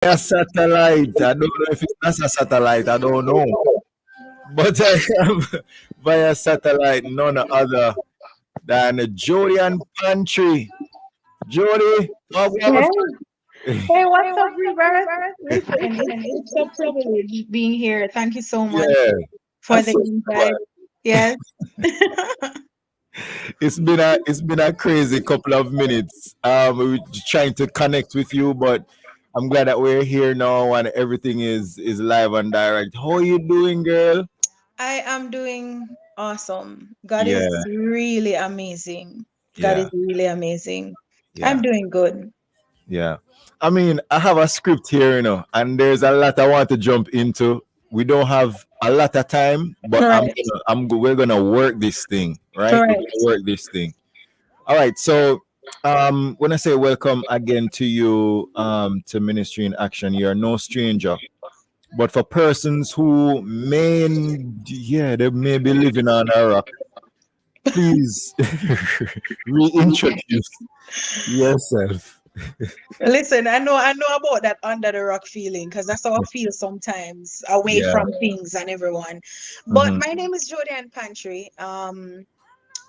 A satellite. I don't know if it's a satellite. I don't know. But I have via satellite none other than Jodian Pantry. Jody, how we have a Hey, hey, Hey, what's up, what's up, Rebirth? Rebirth? Listen, it's a privilege being here. Thank you so much Yeah, for I the saw invite. Yes. it's been a crazy couple of minutes. We were trying to connect with you, but I'm glad that we're here now and everything is live and direct. How are you doing, girl? I am doing awesome. God is Yeah, really amazing. God is yeah, really amazing. I'm yeah. doing good. Yeah. I mean, I have a script here, and there's a lot I want to jump into. We don't have a lot of time, but Right. we're gonna work this thing, right? We're Right. gonna work this thing. All right. So, when I say welcome again to you, to Ministry in Action, you're no stranger. But for persons who they may be living on a rock, please reintroduce yourself. Listen, I know about that under the rock feeling because that's how I feel sometimes away Yeah. from things and everyone. But Hmm. my name is Jodian Pantry.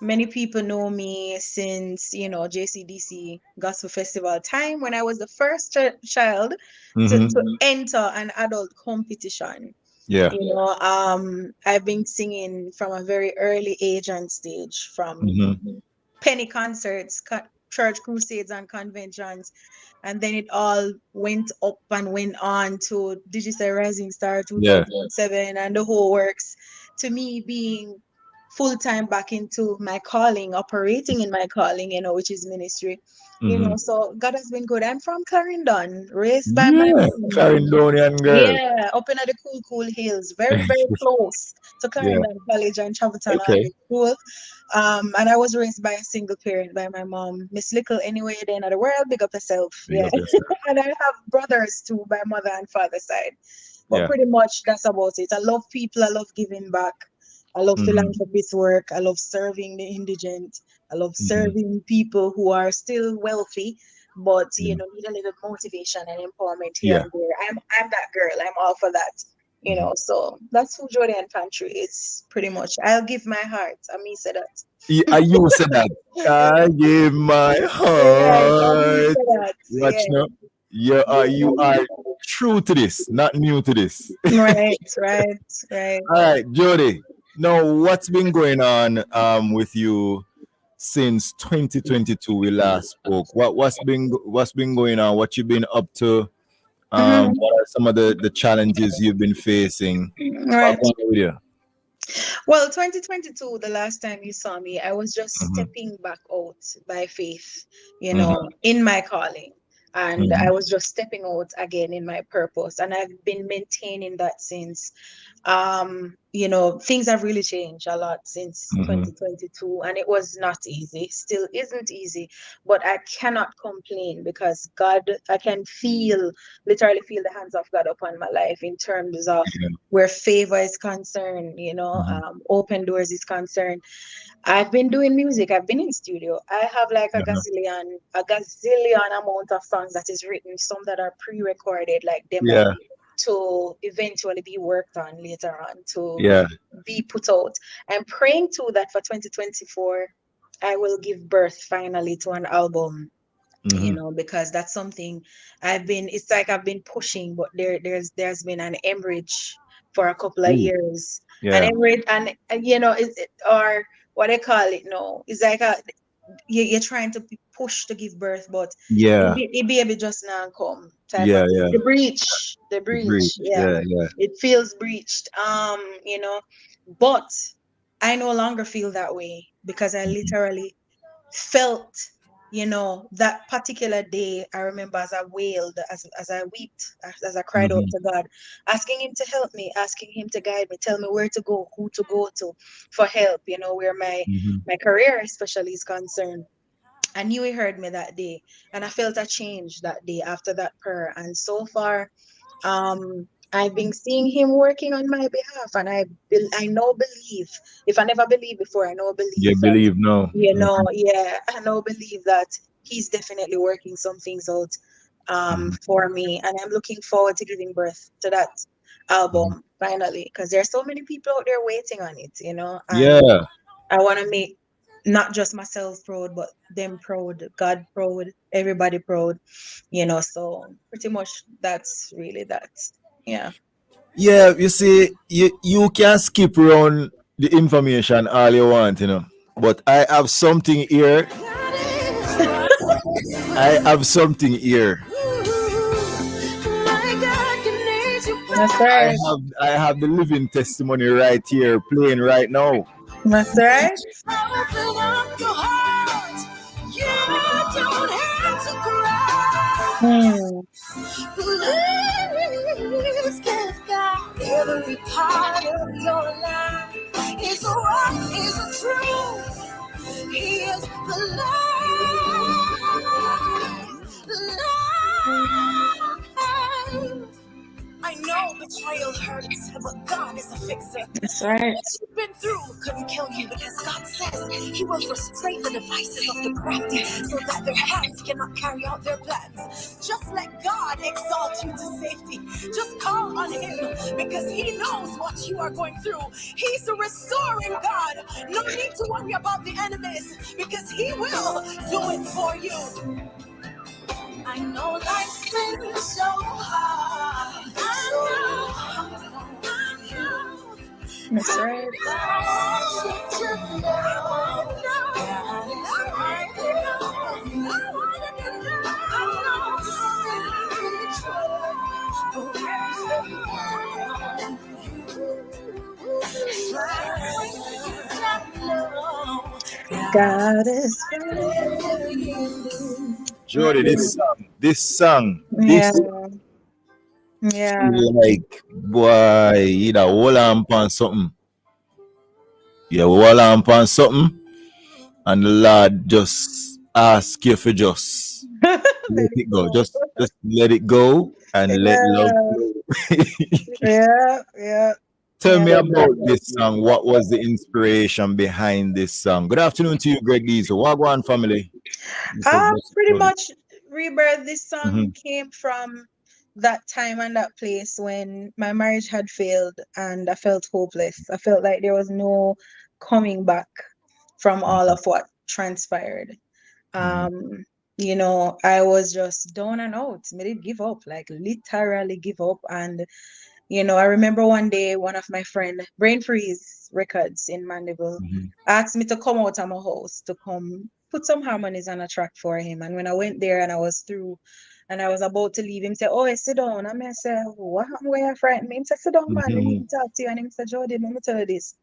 Many people know me since, JCDC Gospel Festival time when I was the first child to Hmm. enter an adult competition. Yeah. I've been singing from a very early age and stage, from Hmm. penny concerts, church crusades, and conventions. And then it all went up and went on to Digital Rising Star Yeah. 2007 and the whole works, to me being full time back into my calling, operating in my calling, which is ministry. Hmm. So God has been good. I'm from Clarendon, raised by my Yeah. mom. Clarendonian girl. Yeah, up in the cool hills, very, very close to Yeah. Clarendon College and Traverton Okay. High School. And I was raised by a single parent, by my mom. Miss Little, anyway, then of the world, big up yourself. Big Yeah. up yourself. And I have brothers too, by mother and father side. But Yeah. pretty much that's about it. I love people, I love giving back. I love Hmm. philanthropist work. I love serving the indigent. I love Hmm. serving people who are still wealthy, but Yeah. need a little motivation and empowerment here Yeah. and there. I'm that girl. I'm all for that. Hmm. So that's who Jodian Pantry is pretty much. I'll give my heart. I mean say that. You said that. I give my Right, I mean heart. say that. Watch Yeah. now. You are true to this, not new to this. Right, right, right. All right, Jody. Now, what's been going on with you since 2022 we last spoke? What's been going on? What you been up to? Mhm. What are some of the challenges you've been facing? What's Right. going on with you? Well, 2022, the last time you saw me, I was just Mm-hmm. stepping back out by faith, Mm-hmm. in my calling. And Mm-hmm. I was just stepping out again in my purpose. And I've been maintaining that since. Things have really changed a lot since Mm-hmm. 2022, and it was not easy, still isn't easy, but I cannot complain because God, I can literally feel the hands of God upon my life in terms of Yeah. where favor is concerned, Mm-hmm. open doors is concerned. I've been doing music, I've been in studio. I have like Uh-huh. a gazillion amount of songs that is written, some that are pre-recorded, like demo, Yeah. to eventually be worked on later on, to Yeah. be put out. I'm praying too that for 2024, I will give birth finally to an album, Mm-hmm. because that's something it's like I've been pushing, but there's been an hemorrhage for a couple of Ooh. years. An Yeah. hemorrhage, and or what they call it now. It's like you're trying to push to give birth, but Yeah. it baby just now come type of Yeah. thing. Yeah. The Agreed. breach, yeah, Yeah. Yeah. it feels breached. But I no longer feel that way because I Mm-hmm. literally felt, that particular day. I remember as I wailed, as I wept, as I cried out Mm-hmm. to God, asking Him to help me, asking Him to guide me, tell me where to go, who to go to for help, where Mm-hmm. my career especially is concerned. I knew He heard me that day, and I felt a change that day after that prayer. And so far, I've been seeing Him working on my behalf, and I now believe. If I never believed before, I now You believe that, believe no. Mm-hmm. yeah, I now believe that He's definitely working some things out. for me, and I'm looking forward to giving birth to that album finally, because there's so many people out there waiting on it, you know, and Yeah. I want to make not just myself proud, but them proud, God proud, everybody proud, you know. So pretty much that's really that. Yeah. Yeah, you see, you can skip around the information all you want, you know. But I have something here. I have something here. That's I right. have I have the living testimony right here playing right now. That's right. Open up your heart. You don't have to cry. Hmm. Please give God every part of your life. It's a rock, it's a truth. He is the life. I know betrayal hurts, but God is a fixer. That's right. What you've been through couldn't kill you because God says He will frustrate the devices of the crafty so that their hands cannot carry out their plans. Just let God exalt you to safety. Just call on Him because He knows what you are going through. He's a restoring God. No need to worry about the enemies because He will do it for you. I know life's been so hard. I know. That's right. God is Jody, this song, yeah. Yeah. like boy, you know, hold on something. Yeah, hold on something, and the Lord just ask you for just Let let it it go. go. Just let it go and let love Yeah. flow. Yeah. Yeah. Tell Yeah. me about this song. What was the inspiration behind this song? Good afternoon to you, Greg Diesel. Wagwan family. This is just Pretty much Rebirth. This song Mhm, came from that time and that place when my marriage had failed and I felt hopeless. I felt like there was no coming back from all of what transpired. mhm, Um, you know, I was just down and out. I did give up, like literally give up. And you know, I remember one day one of my friend, Brain Freeze Records in Mandeville, mhm, asked me to come out of my house to come put some harmonies on a track for him. And when I went there and I was through and I was about to leave, him say, "Oh, sit down." And I said, "What happened? Why you frightened me?" Him said, "Sit down, man. We need mhm. to talk to you." And him said, "Jody, let me tell you this.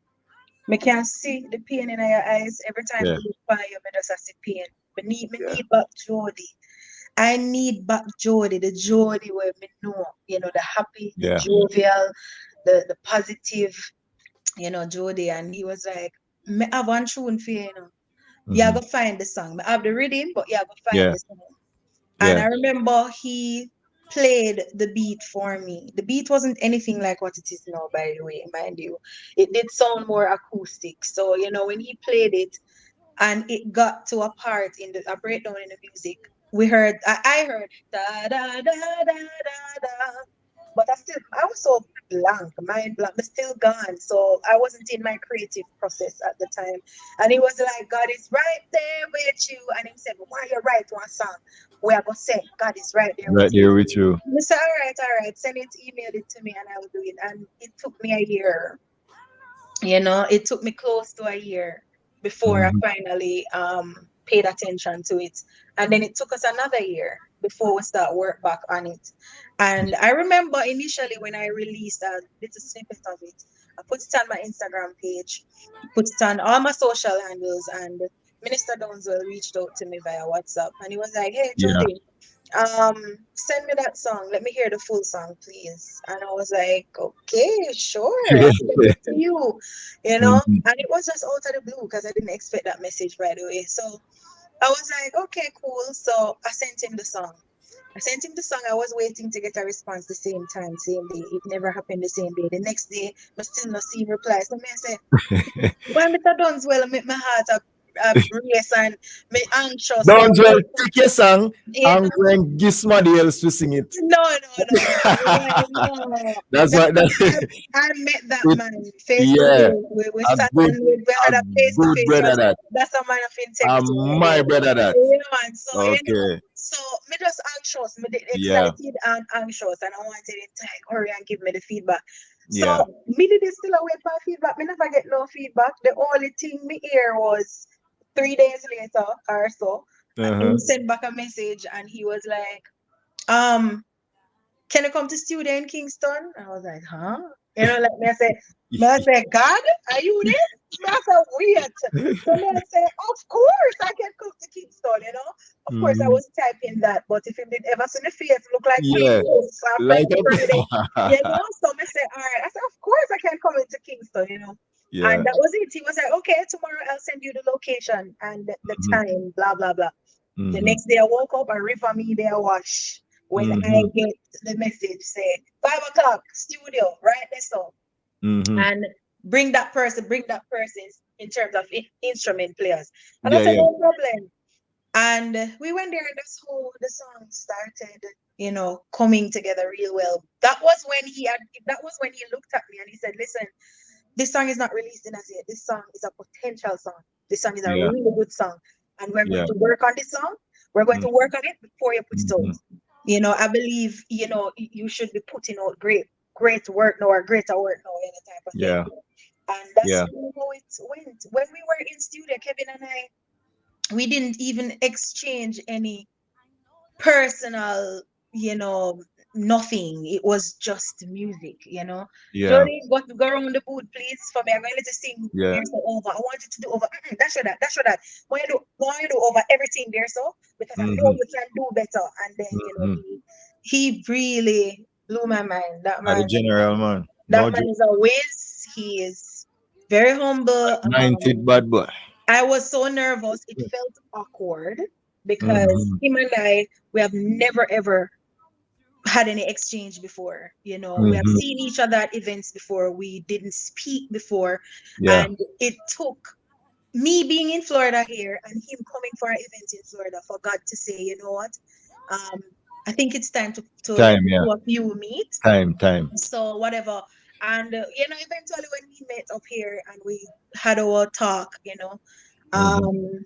Me can see the pain in your eyes every time Yeah, I look by you, me just see pain. Me yeah, need back Jody. I need back Jody, the Jody where me know, you know, the happy, the yeah. jovial, the positive, you know, Jody." And he was like, "Me have one tune for you, you know. You Mhm. go find the song. Me have the rhythm, but you go find Yeah, the song." And yeah, I remember he played the beat for me. The beat wasn't anything like what it is now, by the way, mind you. It did sound more acoustic. So, you know, when he played it, and it got to a part in a breakdown in the music. I heard da da da da da da, but I was so blank, mind blank, but still gone. So I wasn't in my creative process at the time. And he was like, "God is right there with you." And he said, "Why you write one song? We are gonna say God is right there with right you." there with you. I said, all right, send it, email it to me, and I will do it. And it took me a year, you know, it took me close to a year before I Mhm, finally paid attention to it. And then it took us another year before we start work back on it. And I remember initially when I released a little snippet of it, I put it on my Instagram page, put it on all my social handles, and Minister Donzel reached out to me via WhatsApp and he was like, "Hey yeah. Jody, send me that song. Let me hear the full song, please." And I was like, "Okay, sure, I'll send it to you," you know. Mhm. And it was just out of the blue because I didn't expect that message right away. So I was like, "Okay, cool." So I sent him the song. I sent him the song. I was waiting to get a response the same time, same day. It never happened the same day. The next day, I still not see reply. So me I say, "Why Mr. Duns? Well, I make my heart up." race and me anxious. Don't well take your song You and know? go and give somebody else to sing it. No. That's That, what that I met that it, man face to yeah, face. We a sat good and we a had a face to good face. brother that. That's a man of integrity right My there. brother that. Man. So Okay. so me just anxious, me Yeah. excited and anxious, and I wanted him to like hurry and give me the feedback. So Yeah. me did still await for feedback. Me never get no feedback. The only thing me hear was 3 days later or so, he Uh-huh. sent back a message and he was like, um, can you come to studio in Kingston? I was like, huh? Like me I say, God, are you there? Me I say, wait. So me I say, of course I can come to Kingston. Of course I Mhm. was typing that, but if you did ever see the face look like Yeah. Christmas on Like Friday, a so me say, all right. I said, of course I can come into Kingston. And yeah. that was it. He was like, okay, tomorrow I'll send you the location and the Mhm. time, blah, blah, blah. The Mhm. next day I woke up and river me there wash. When I Mhm. get the message say 5 o'clock studio, right? That's all. Mhm. And bring that person in terms of instrument players. And I Yeah, said, yeah. no problem. And we went there and that's how the song started, coming together real well. That was when he looked at me and he said, listen, this song is not released in as yet. This song is a potential song. This song is a Yeah. really good song. And we're going Yeah. to work on this song. We're going to work on it before you put it out. Mhm. I believe, you should be putting out great work now or greater work now, type of thing. Yeah. And that's Yeah. really how it went. When we were in studio, Kevin and I, we didn't even exchange any personal, nothing. It was just music. Yeah. Jody, go around the booth, please, for me. I'm going to sing Yeah. there so over. I want you to do over. That's your that. That's your that. Why you do over everything there so? Because I know Mhm. you can do better. And then, Mhm. he really blew my mind. That Are the man, general man. that No man joke. is a whiz. He is very humble. 90 bad boy. I was so nervous. It felt awkward because Mhm. him and I, we have never ever had any exchange before. We have Mhm. seen each other at events before. We didn't speak before. Yeah. And it took me being in Florida here and him coming for an event in Florida for God to say, you know what? Um, I think it's time to let Time, the yeah. two of you meet. Time. So whatever. And eventually when we met up here and we had our talk, Mhm. um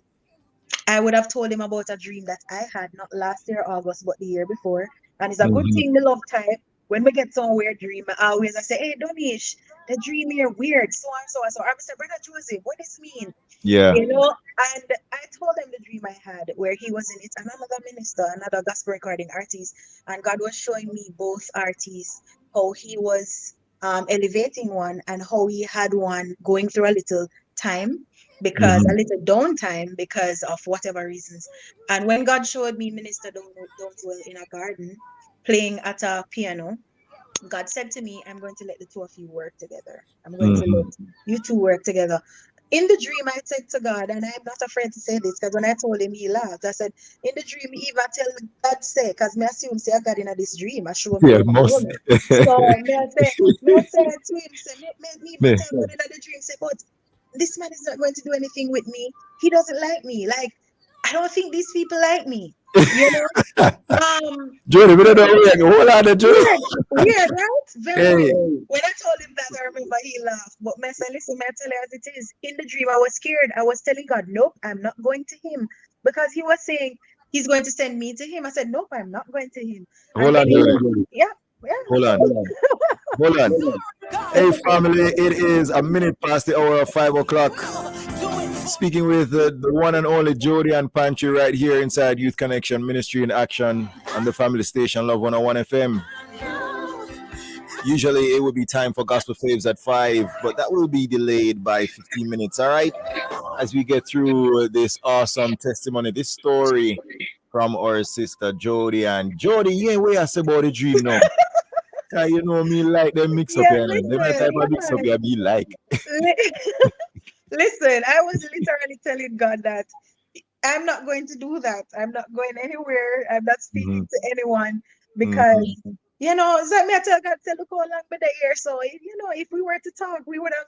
I would have told him about a dream that I had not last year August, but the year before. And it's a good Mhm. thing the love type. When we get some weird dream, I say, hey Donish, the dream here weird, so and so and so. I said, Brother Joseph, what does this mean? Yeah. And I told him the dream I had where he was in it, and another minister, another gospel recording artist, and God was showing me both artists, how he was elevating one and how he had one going through a little time because a Mhm. little downtime because of whatever reasons. And when God showed me Minister Downswell in a garden playing at a piano, God said to me, I'm going to let the two of you work together. I'm going to Mhm. let you two work together. In the dream, I said to God, and I'm not afraid to say this because when I told him, he laughed. I said, in the dream, he even tell God say, because me assume say I got in this dream. I show me, Yeah, he show most. me. So me I say to him, say, me even Me. tell God in the dream, say, but this man is not going to do anything with me. He doesn't like me. Like, I don't think these people like me. You know? Jody, we don't know where you hold on, Jody. Weird, weird, right? Very Hey. weird. When I told him that, I remember he laughed. But me say, listen, me I tell you as it is. In the dream, I was scared. I was telling God, nope, I'm not going to him. Because he was saying he's going to send me to him. I said, nope, I'm not going to him. And Hold then on, Jody. yeah, Hold on. Hold on. Hey, family, it is a minute past the hour of 5 o'clock. Speaking with the one and only Jodian Pantry right here inside Youth Connection Ministry in Action on the family station Love 101 FM. Usually it would be time for gospel faves at 5, but that will be delayed by 15 minutes, all right? As we get through this awesome testimony, this story from our sister Jody. And Jody, yeah, we are about the dream now. You know me like them mix up yeah, here. Them listen, type of mix up here be like. listen, I was literally telling God that I'm not going to do that. I'm not going anywhere. I'm not speaking Mm-hmm. to anyone Mm-hmm. because it's like me I tell God, tell look how long been the year. So if we were to talk, we would have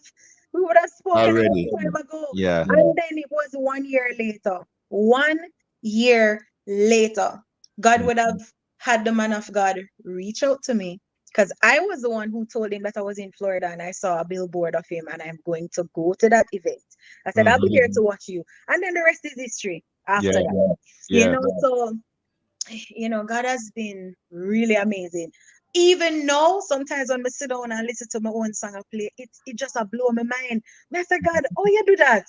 We would have spoken a Already. long time ago. Yeah. And then it was 1 year later. 1 year later, God would have had the man of God reach out to me because I was the one who told him that I was in Florida and I saw a billboard of him and I'm going to go to that event. I said, I'll be here to watch you. And then the rest is history after Yeah. that. Yeah. You know, so, God has been really amazing. Even now, sometimes when I sit down and listen to my own song I play, it just a blow my mind. I say, God, oh, you do that?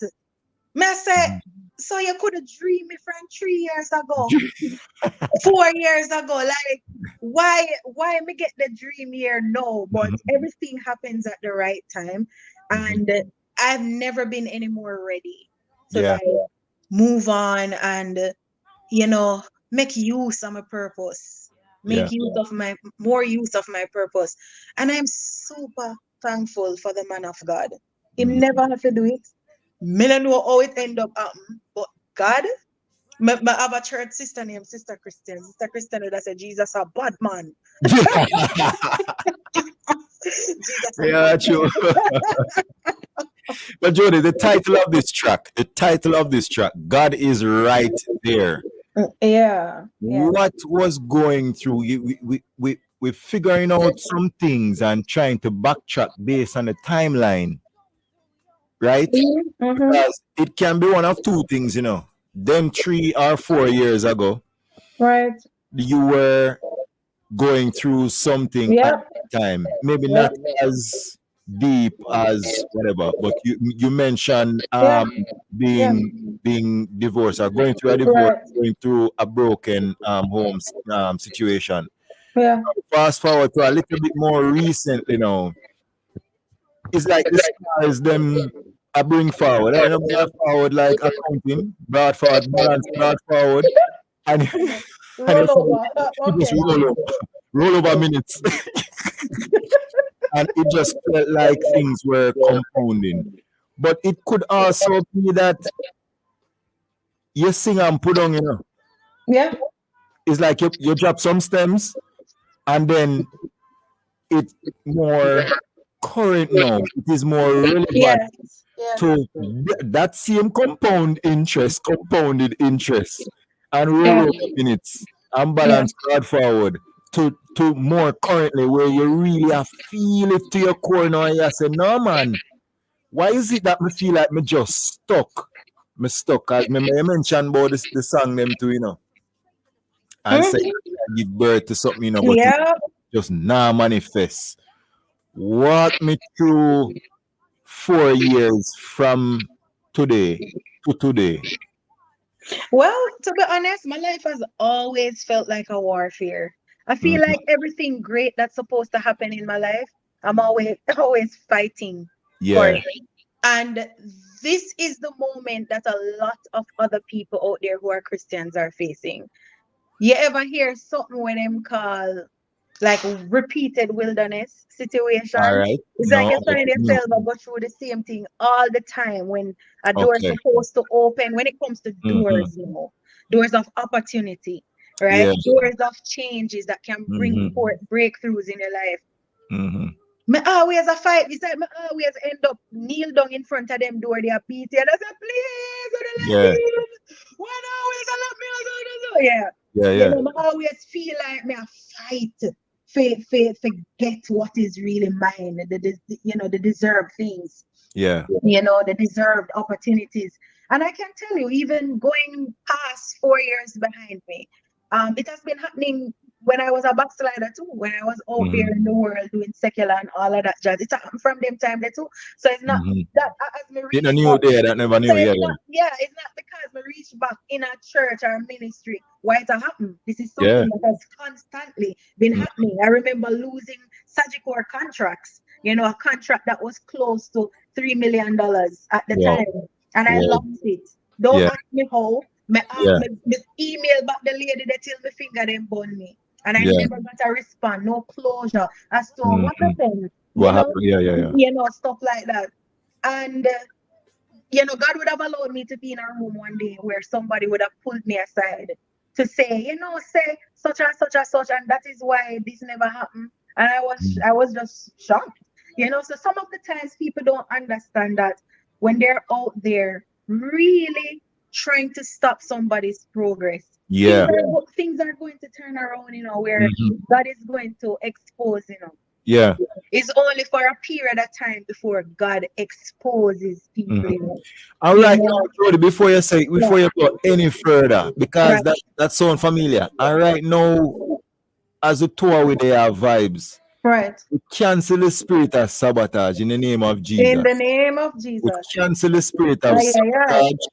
I say, so you could have dreamed me from 3 years ago, 4 years ago. Like, why me get the dream here? No, but everything happens at the right time. And I've never been any more ready to Yeah. like move on and make use of my purpose, Yeah. make more use of my purpose. And I'm super thankful for the man of God. Him never have to do it. Me don't know how it end up happening, but God, I have a church sister named Sister Christian. Sister Christian would have said, Jesus a bad man. Jesus a Yeah, bad true. But Jody, the title of this track, God is right there. man. Yeah. What was going through you? We're figuring out some things and trying to backtrack based on the timeline, right? Because it can be one of two things, Then 3 or 4 years ago, Right. you were going through something at Yeah. the time, maybe not as deep as whatever, but you mentioned Yeah. being divorced or going through a divorce, Right. going through a broken home situation. Yeah. Fast forward to a little bit more recently now, it's like the stars them I bring forward. I know brought forward like accounting, brought forward balance, brought forward, and and Roll over. it just Okay. roll over minutes. And it just felt like things were compounding. But it could also be that you sing and put on, Yeah. It's like you drop some stems and then it's more current now. It is more relevant Yes. Yes. to that same compounded interest, and roll Yeah. over minutes and Yeah. balance card forward to more currently where you really have feel it to your core now and you say, no man, why is it that me feel like me just stuck? Me stuck. As me mentioned about the song them too, and say give birth to something, but it Yeah. just now manifest. Walk me through 4 years from today to today. Well, to be honest, my life has always felt like a warfare. I feel like everything great that's supposed to happen in my life, I'm always fighting for Yeah. it. And this is the moment that a lot of other people out there who are Christians are facing. You ever hear something when them call like repeated wilderness All situation? right. It's like No. you find yourself go through the same thing all the time when a door is Okay. supposed to open. When it comes to doors, doors of opportunity, right? Yeah. Doors of changes that can bring forth breakthroughs in your life. Me always a fight. It's like me always end up kneel down in front of them door. They are beat you. And I say, please, don't let Yeah. me in. When always I let me out. Yeah. Yeah. You Yeah. know, I always feel like me a fight for get what is really mine. The deserved things. Yeah. The deserved opportunities. And I can tell you, even going past 4 years behind me, it has been happening when I was a backslider too, when I was out there in the world doing secular and all of that jazz. It happened from them time there too. So it's not that as me You reach knew back, there that never knew. so Yeah. it's not because me reach back in a church or a ministry why it happened. This is Yeah. something that has constantly been happening. I remember losing Sagicor contracts, a contract that was close to $3 million at the Wow. time. And I Wow. lost it. Don't Yeah. ask me how. Me Yeah. email back the lady that till the finger them burn me. And I Yeah. never got a response, no closure as to what happened. What happened? Yeah. Stuff like that. And God would have allowed me to be in a room one day where somebody would have pulled me aside to say, say such and such and such, and that is why this never happened. And I was just shocked. You know, so some of the times people don't understand that when they're out there really trying to stop somebody's progress, Yeah. things are going to turn around, you know, where Mhm. God is going to expose, you know. Yeah. It's only for a period of time before God exposes people, Mhm. you know. All You right, now, know? Jody, before you go any further, because Right, that sounds familiar. All right, now, as a tour with their vibes, right. we cancel the spirit of sabotage in the name of In Jesus. the name of We Jesus. cancel the spirit of Ay, ay, ay. sabotage,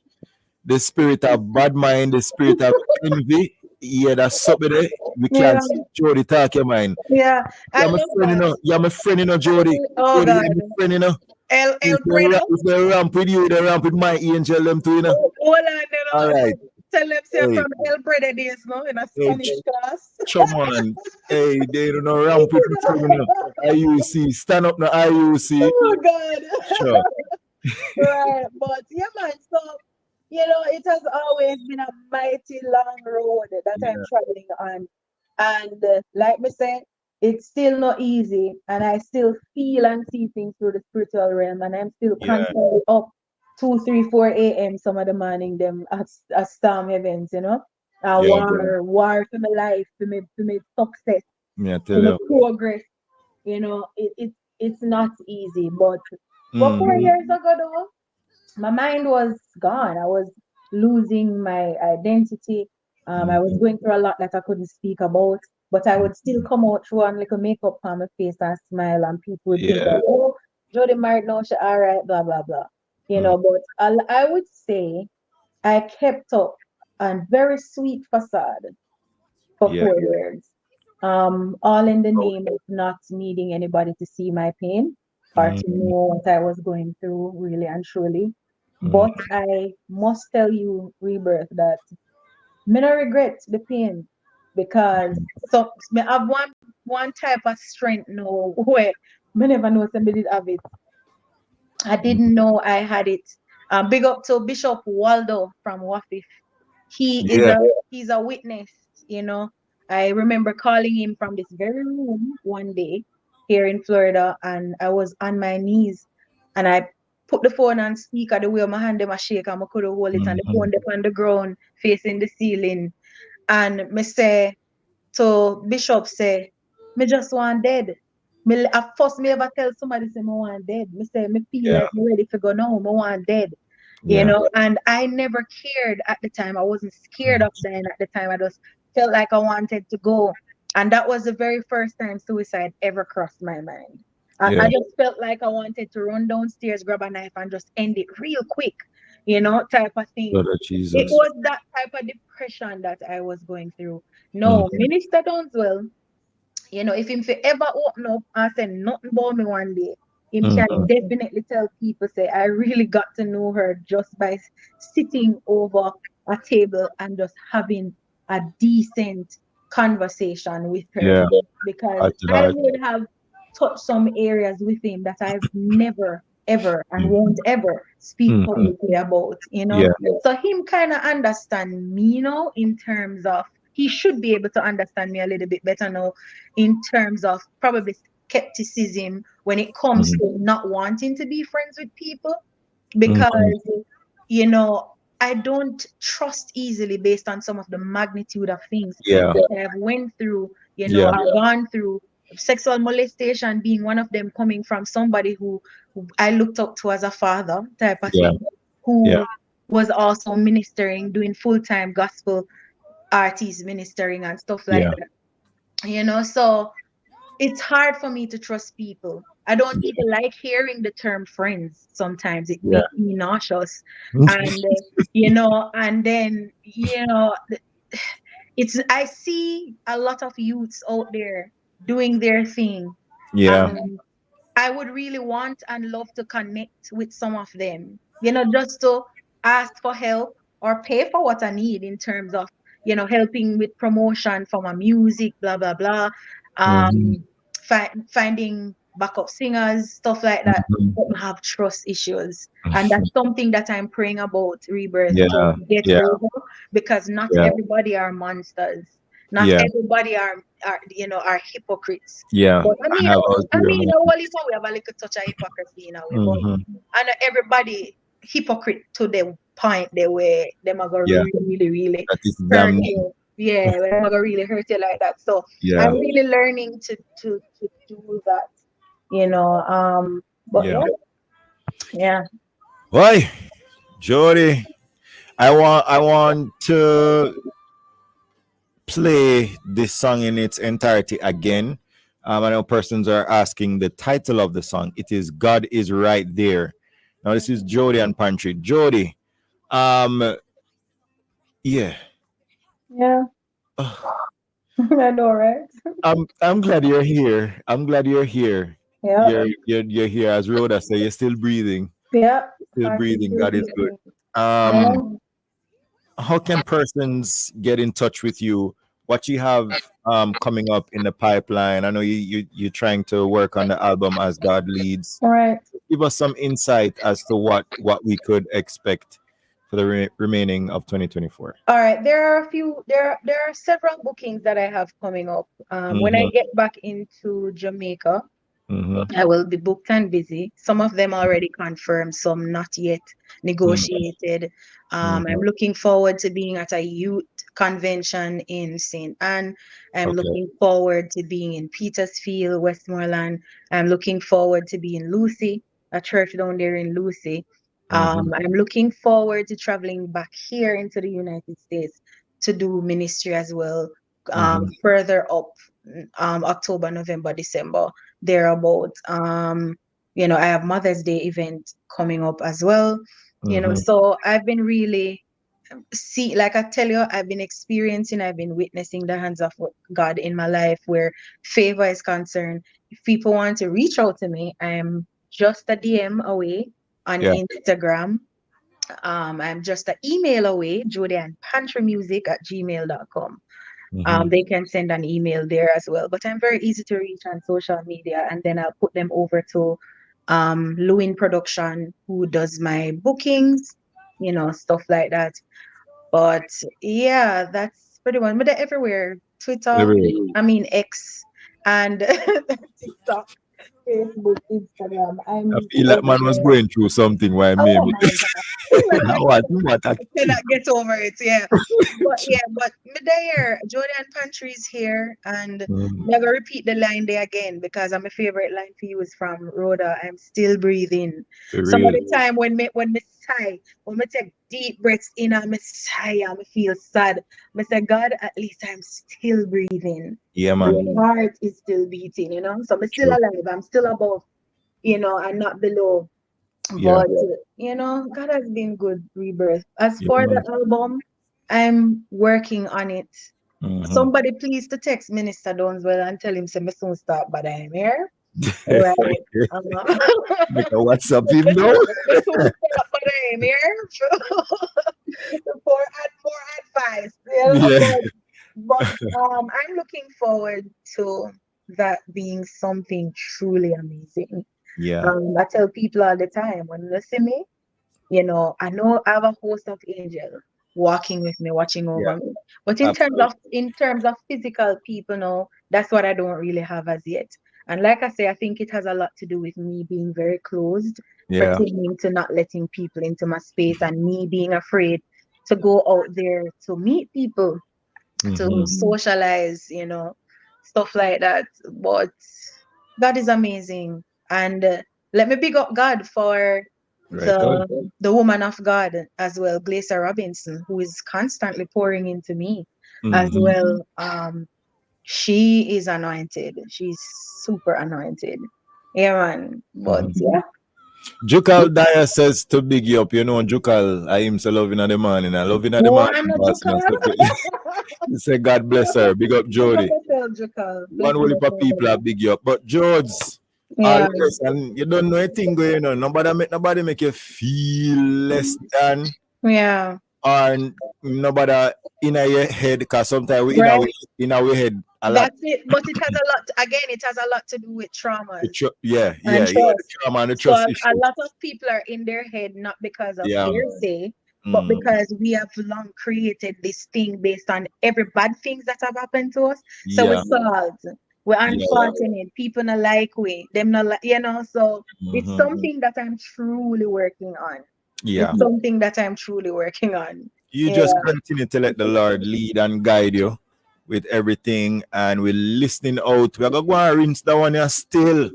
the spirit of bad mind, the spirit of envy. Yeah, that's something there. We Yeah, cancel. Jody, talk your mind. yeah. I You're my love friend, you that. know. You're my friend, you know, Jody. Oh Jody, God. you're my friend, you know. El Predo. If they ramp with you, they ramp with my angel, them too, you know. Hold on, you All know. right. Tell them say Hey, from El Predo days, no, in a hey, Spanish class. come on. Hey, they don't know ramp with me, you know. IUC, stand up now, IUC. Oh God. Sure. Right. But yeah, man. So, you know, it has always been a mighty long road that I'm Yeah, traveling on. And like me said, it's still not easy. And I still feel and see things through the spiritual realm. And I'm still yeah, constantly up 2, 3, 4 a.m. some of the morning, them at storm events, you know. yeah, bro. War for my life, for me success, Yeah, I for tell my you. progress. You know, it's not easy. But Mm, 4 years ago though, my mind was gone. I was losing my identity. I was mm, going through a lot that I couldn't speak about, but I would still mm. come out through and like a makeup on my face and smile, and people would think, Yeah. like, oh, Jody married now, she all right, blah blah blah. You Mm, know, but I would say I kept up a very sweet facade for yeah. 4 years. All in the name of not needing anybody to see my pain or to Mm, know what I was going through, really and truly. mm. But I must tell you, Rebirth, that me no regret the pain, because so me have one type of strength now where me never know somebody did have it. I didn't know I had it. Big up to Bishop Waldo from Wafif. Yeah. He's a witness, you know. I remember calling him from this very room one day here in Florida, and I was on my knees, and I put the phone on speaker the way my hand them a shake and I could hold it, and the Mhm. phone up on the ground facing the ceiling. And me say to Bishop say, me just want dead. Me at first me ever tell somebody say me want dead. Me say me feel Yeah. like me ready to go now, me want dead. You Yeah. know, and I never cared at the time. I wasn't scared Mm. of dying at the time. I just felt like I wanted to go. And that was the very first time suicide ever crossed my mind. I Yeah. just felt like I wanted to run downstairs, grab a knife, and just end it real quick, you know, type of thing. Blood of It Jesus. was that type of depression that I was going through. No, Mm. Minister Dunswell, you know, if him fi ever open up and say nothing about me one day, him can Mhm. definitely tell people say I really got to know her just by sitting over a table and just having a decent conversation with her, Yeah. because Heart to I heart. would have touched some areas with him that I've never ever and won't ever speak Mhm. publicly about, you know. Yeah. So him kind of understand me, you know, in terms of he should be able to understand me a little bit better now in terms of probably skepticism when it comes Mhm. to not wanting to be friends with people, Mhm. because you know I don't trust easily based on some of the magnitude of things Yeah. that I have went through, you know, Yeah. I've gone through sexual molestation being one of them, coming from somebody who I looked up to as a father type of Yeah. thing, Yeah. who was also ministering, doing full-time gospel artist ministering and stuff like Yeah. that, you know. So it's hard for me to trust people. I don't even like hearing the term friends. Sometimes it Yeah. makes me nauseous. And, you know, and then, you know, it's, I see a lot of youths out there doing their thing. Yeah. Um, I would really want and love to connect with some of them, you know, just to ask for help or pay for what I need in terms of, you know, helping with promotion for my music, blah, blah, blah. Mhm. Um, finding backup singers, stuff like that, Mhm. but have trust issues. And that's something that I'm praying about Rebirth to Yeah. get Yeah. over, because not Yeah. everybody are monsters. Not Yeah. everybody are hypocrites. Yeah, But I I mean, have a well, if we have a little touch of hypocrisy in a way, but hmm I know everybody hypocrite to the point they were them are gonna Yeah, really that is hurt damning. you. Yeah, they're gonna really hurt you like that. So Yeah, I'm really learning to do that, but yeah. yeah, yeah. Why, Jody? I want to play this song in its entirety again. I know persons are asking the title of the song. It is "God is Right There." Now this is Jodian Pantry. Jody, um, yeah. Yeah, Ugh, I know, right? I'm glad you're here. I'm glad you're here. Yeah, You're here. As Rhoda say, you're still breathing. yeah. Still Heart is breathing. still God is good. beating. Um, Yeah. how can persons get in touch with you? What you have coming up in the pipeline? I know you're trying to work on the album as God leads. All right. Give us some insight as to what we could expect for the remaining of 2024. All right, there are a few. There are several bookings that I have coming up. When I Mm-hmm, get back into Jamaica, mm-hmm, I will be booked and busy. Some of them already confirmed, some not yet negotiated. I'm mm-hmm. looking forward to being at a youth convention in St. Anne. I'm Okay. looking forward to being in Petersfield, Westmoreland. I'm looking forward to being Lucy, a church down there in Lucy. Mm-hmm, I'm looking forward to traveling back here into the United States to do ministry as well, mm-hmm, further up, October, November, December thereabout. I have Mother's Day event coming up as well. mm-hmm. So I've been really like I tell you, I've been witnessing the hands of God in my life where favor is concerned. If people want to reach out to me, I'm just a DM away on Yeah. Instagram. I'm just an email away, jodianpantrymusic@gmail.com. Mm-hmm. They can send an email there as well. But I'm very easy to reach on social media, and then I'll put them over to Lewin Production, who does my bookings, stuff like that. But yeah, that's pretty much. But they're everywhere. Twitter, Everywhere. X, and TikTok, Facebook, Instagram. I I'm feel like man was everywhere. going through something while me. Oh my God. What a I cannot get over it. Yeah. But me there, Jodian Pantry is here, and Mm, I'm gonna repeat the line there again because my favorite line for you is from Rhoda. I'm still breathing. for Some of real. the time when me sigh, when me take deep breaths in and me sigh and me feel sad, me say, God, at least I'm still breathing. Yeah, My man. heart is still beating. So I'm still True. alive. I'm still above, and not below. Yeah. But God has been good, Rebirth. As Yeah, for the man. album, I'm working on it. Mm-hmm. Somebody please to text Minister Downswell and tell him say me soon start, but I'm here. Right. Uh, Make a WhatsApp him now. me soon start, but I'm here. Add more advice. Yeah. But I'm looking forward to that being something truly amazing. Yeah. I tell people all the time when they see me, I know I have a host of angels walking with me, watching Yeah. over me. But Absolutely. in terms of physical people, no, that's what I don't really have as yet. And like I say, I think it has a lot to do with me being very closed, Yeah. pertaining to not letting people into my space, and me being afraid to go out there to meet people, to Mm-hmm. socialize, stuff like that. But God is amazing. And let me big up God for Right on. the woman of God as well, Glacia Robinson, who is constantly pouring into me as Mm-hmm. well. She is anointed. She's super anointed. Yeah, man. But Mm-hmm. yeah. Jukal Dyer says to big you up. You know, Jukal, I am so loving at the morning. I loving at the One morning, boss. Jukal. He say, God bless her. Big up Jody. Jukal. One whole heap of people are big you up. But George, all Yeah. this, and you don't know a thing going on. Nobody make you feel less than, Yeah. or nobody in your head, because sometimes we Right. in our head a lot. That's it. But it has a lot, again, it has a lot to do with trauma Yeah, and the trust. trauma and the So trust a issue. lot of people are in their head not because of Yeah, hearsay, But Mm. because we have long created this thing based on every bad things that have happened to us, so we Yeah. salt, we're Yeah. unfortunate, people not like we, them not like, so it's Mhm. something that I'm truly working on. Yeah. It's something that I'm truly working on. You Yeah. just continue to let the Lord lead and guide you with everything, and we're listening out. We're gonna go and rinse that one here still.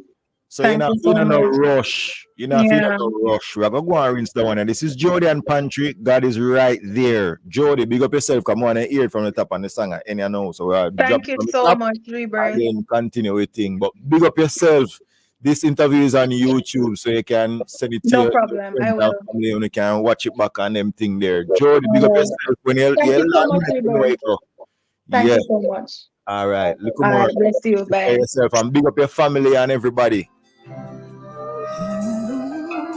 So you're Thank not you so feeling no much. rush. You're not feeling Yeah. no rush. We're gonna go and rinse that one. And this is Jodian Pantry. God is right there. Jody, big up yourself. Come on and hear it from the top on the song. And you know. So we'll drop Thank it you from the so top much, and Rebirth. then continue with thing. But big up yourself. This interview is on YouTube, so you can send it to No your problem. I friends and will. family, and you can watch it back on them thing there. Jody, big up yourself when you Thank you so land, much, you know Rebirth. it go. Thank Yeah. you so much. All right. Look All more. right. Bless you. Take care Bye. of yourself and big up your family and everybody.